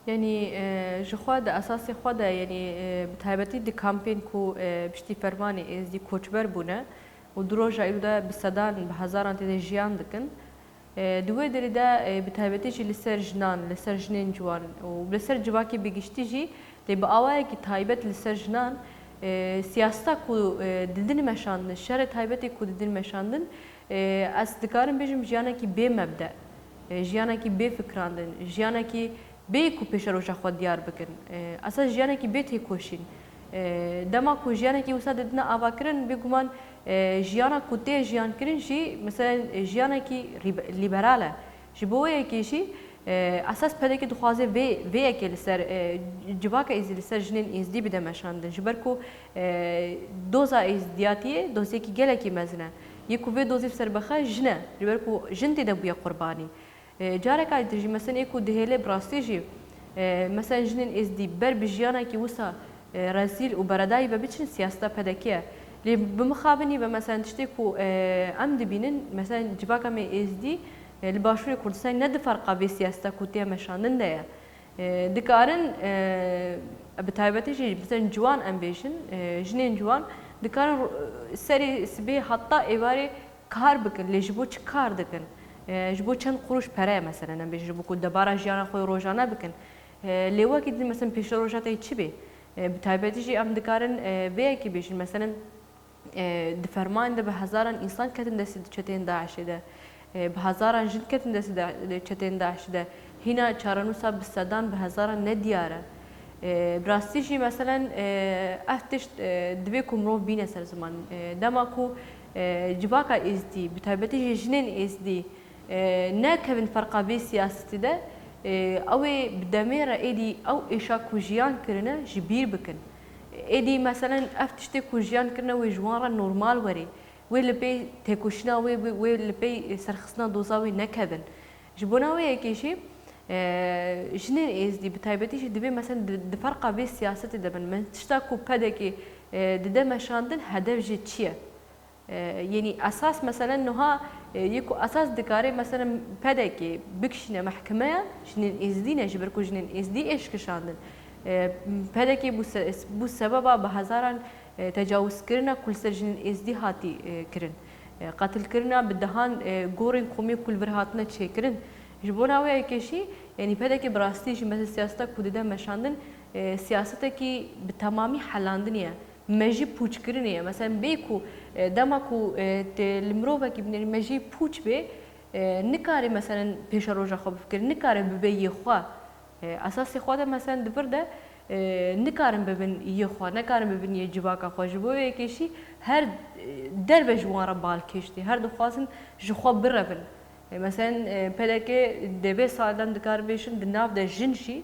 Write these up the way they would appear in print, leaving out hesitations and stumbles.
يعني جخوا ده أساسي خوا ده يعني بتهيبتي دي كامبين كو بشتي فرماني إز دي كوتشبر بونه ودروجا إيودا بسدان بهزاران تدي جيان دكن دوی دری دا بتهیبتی جی لسر جنان لسر جنین جوان و لسر جواکی بگشتی جی لی با آوای کی تایبت لسر جنان سیاستا کو ددن مشاندن شر تایبتی کو ددن مشاندن از دکارم بیشم جیانا کی به مبدأ جیانا کی به فکراندن جیانا کی به کو پیش روشا خود دیار بکن اساس جیانا کی به تی کوشین دما کو جیانا کی وساد ددنا آواکرن بگمان جیانا کوته جیان کرین جی مثلا جیانا کی لیبراله جبوه کیشی اساس پده که دخوازه وی که لسر جواک از لسر جنین ازدی بده مشاندن جبر کو دوزا ازدیاتیه دوزی کی گله کی مزنه یکو وی دوزی سر بخه جنه جبر کو جن تی دبویا قربانی جاره که تجی مثلا یکو دهله براستی جی مثلا جنین ازدی بر بجیانا کی وسا رزیل و بردایی و بچن سیاستا پده که لی بمخابنی و مثلا تشتی کو ام دبینن مثلا جواک می ازدی الباشوری کردستان ند فرقا به سیاستا کوتیا مشاندن ده دکارن بتایبتی جی مثلا جوان ام بیشن جنین جوان دکارن سری سبی حتی ایواری کار بکن لیجبو چه کار دکن جبو چند قروش پره مثلا ام بیشن جبو کد دبارا جیانا خوی روزانه بکن لیوا کی مثلا پیش روزاتی چی بی بتایبتی جی ام دکارن وی کی بیشن مثلا دفرمان ده به هزاران انسان کتن دست چتین داعش ده بهزاران جد کتن دست چتین داعش ده هنا چارنوسا بسدان بهزاران ندیاره براستیجی مثلا افتش دبی کمرو بینه سر زمان دما کو جواکا ازدی بتایبتی جنین ازدی نه کبن فرقا بی سیاستی ده اوی بدمیر ایدی او ایشا کوجیان کرنه جبیر بکن ایدی مثلا افتشتی کوجیان کرنه و جوارا نورمال وری وی لپی تکوشنا وی لپی سرخصنا دوزاوی نکبن جبونا وی کیشی جنین ازدی بتایبتیش دبی مثلا دفرقا بی سیاست دبن من تشتاکو پده کی دده مشاندن هدف جی چیه يعني اساس مثلا انها يكو اساس دكاري مثلا بدكي بكشنا محكمه شنين ازدينا جبركو جنين ازدي ايش كشاندن بدكي بو سببا بهزاران تجاوز كرنا كل سجن ازدي هاتي كرن قتل كرنا بدهان غورين قومي كل برهاتنا تشكرن جبونا ويا كشي يعني بدكي براستيش مثل سياستك كوددا مشاندن سياستكي بتمامي حلاندنيه مجی پوچ کرنیه مثلا بیکو دماکو المروفه کی بنی مجی پوچ به نکاری مثلا پیش روزا خوب فکر نکاری ببی خوا اساس خوا ده مثلا دبرده نکارم ببین یه خوا نکارم ببین یه جواکا خوا جبوه کشی هر در به جوان بال کشتی هر دخوازن جخوا برفن مثلا پدرکه دبی سالان دکار بیشن دناف ده جنشی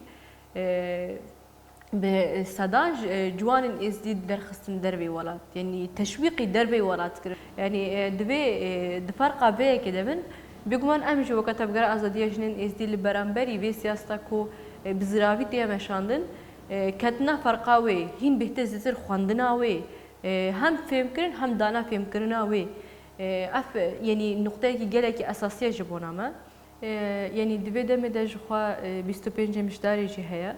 بصداج جوان ازديد درخستن دربي ولات يعني تشويقي دربي ولات كر يعني دبي دفرقه بيه كده من بيقومان امجي وكتب قرا ازديه جنين ازديد البرامبري في سياستكو بزراوي تي مشاندن كتنا فرقاوي هين بهتزتر خواندناوي هم فهم كرن هم دانا فهم كرناوي اف يعني نقطه كي جلكي اساسيه جبونامه يعني دبي دمه جخوا 25 مشداري جي هيا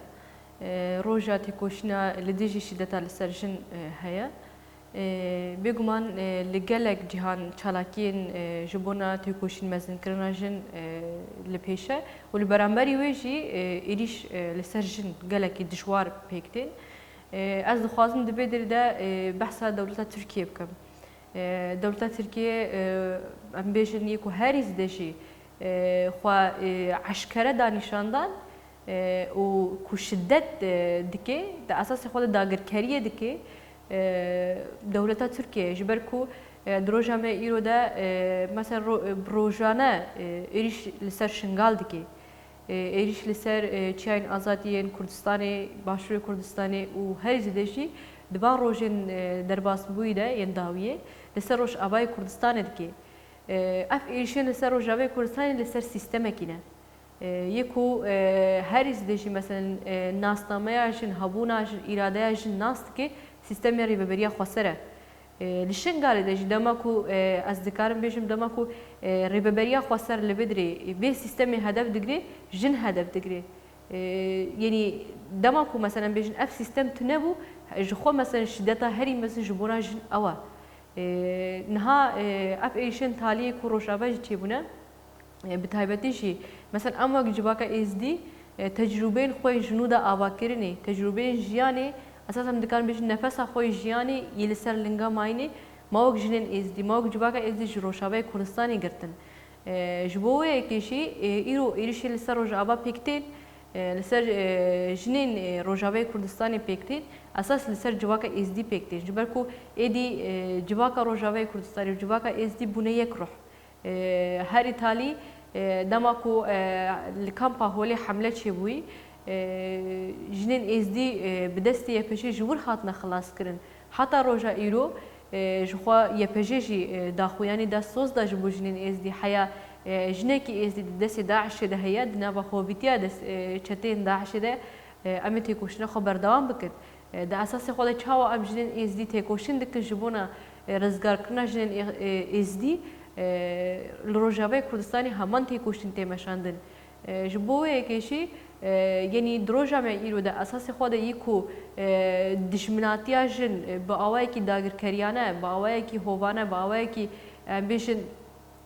روجاتي كوشنا لديجي شدتا لسرجن هيا بيقومان لقلق جهان چالاكين جبونا تيكوشين مزن كرناجن لبيشة والبرامبري ويجي إليش لسرجن قلق دشوار بيكتين از دخوازم دبيدر دا بحثا دولة تركيا بكم دولة تركيا ام بيجن يكو هاريز دشي خوا عشكرة دانشاندان و كشدت دكي ده أساس خود داغر كاريه دكي دولة تركيا جبركو دروجا ما إيرو ده مثلا بروجانا إيش لسر شنغال دكي إيش لسر تشاين آزاديين كردستاني باشور كردستاني و هر زدشي دبان روجن درباس بويدا ينداويه لسر روج أباي كردستان دكي اف إيشين لسر روج أباي كردستان لسر سيستم كينا يكو هريز دشي مثلا ناسنامهاجن هبوناجن إرادهاجن ناس كي سيستم ريبريا خسره لشن قال دشي دماكو أصدقائم بيجم دماكو ريبريا خسر لبدري بي سيستم هدف دقري جن هدف دقري يعني دماكو مثلا بيجن اف سيستم تنبو جخو مثلا شدتها هري مثلا جبونا جن اوا نها اف ايشن تالي كو روشابه جيبونا بتایبەتی شی مثلا ئەم وەک جوواکە ئSD تەجروبەیەن خۆی ژنودا ئاواکردنی تەجروبەیەن ژیانێ ئەساساً دەکان بێژن نەفەسا خۆی ژیانی یە لەسەر لنگا ماینێ ماوەک ژنێن ئSD ماوەک جوواکە ئSD ji ڕۆژاوای کوردستانی گرتن ji bo wê yekêşî îro êrişê li ser rojava pêk tên li ser jinên rojavayê Kurdistanê pêk tên esas li ser civaka êzdî pêk tên ji ber ku êdî civaka rojavayê Kurdistanê civaka êzdî bûne yek ruh herî talî dema ku li kampa holê hemle çêbûyî jinên êzdî bi destê YPJ ji wir hatine xilaskirin heta roja îro ji xwe YPJ jî daxuyanî destsoz da ji bo jinên êzdî heya jinekî êzdî di destê Daişê de heye di nava xwebîtiya çeteyên Daişê de em ê têkoşîna xwe berdewam bikin di esasê xwe de çawa em jinên êzdî têkoşîn dikin ji bona rizgarkirina jinên êzdî li Rojavayê Kurdistanê heman têkoşîn tê meşandin ji bo wê yekêşî yenî di roja me îro de esasê xwe de yî ku dijminatiya jin bi awayekî dagirkeriyane bi awayekî hovane bi awayekî em bêjin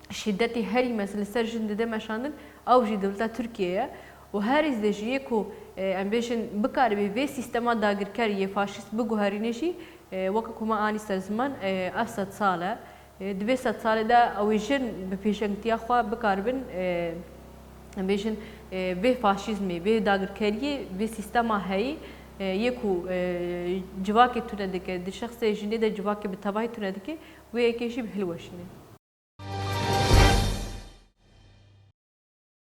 şiddetê herî mes li ser jin dide meşandin ew jî dewleta Tirkiyeyê û herî de jî yê ku em bêjin bikaribe vê sîstema dagirker yê faşîst biguherîne jî weka ku me anî ser ziman ev sed sal e di vê sed salê de ew ê jin bi pêşengtiya xwe bikaribin em bêjin vê faşîzmê vê dagirkeriyê vê sîstema heyî yê ku civakê tune dike di şexsê jinê de civakê bi tevahî tune dike wê yekê jî bi hilweşîne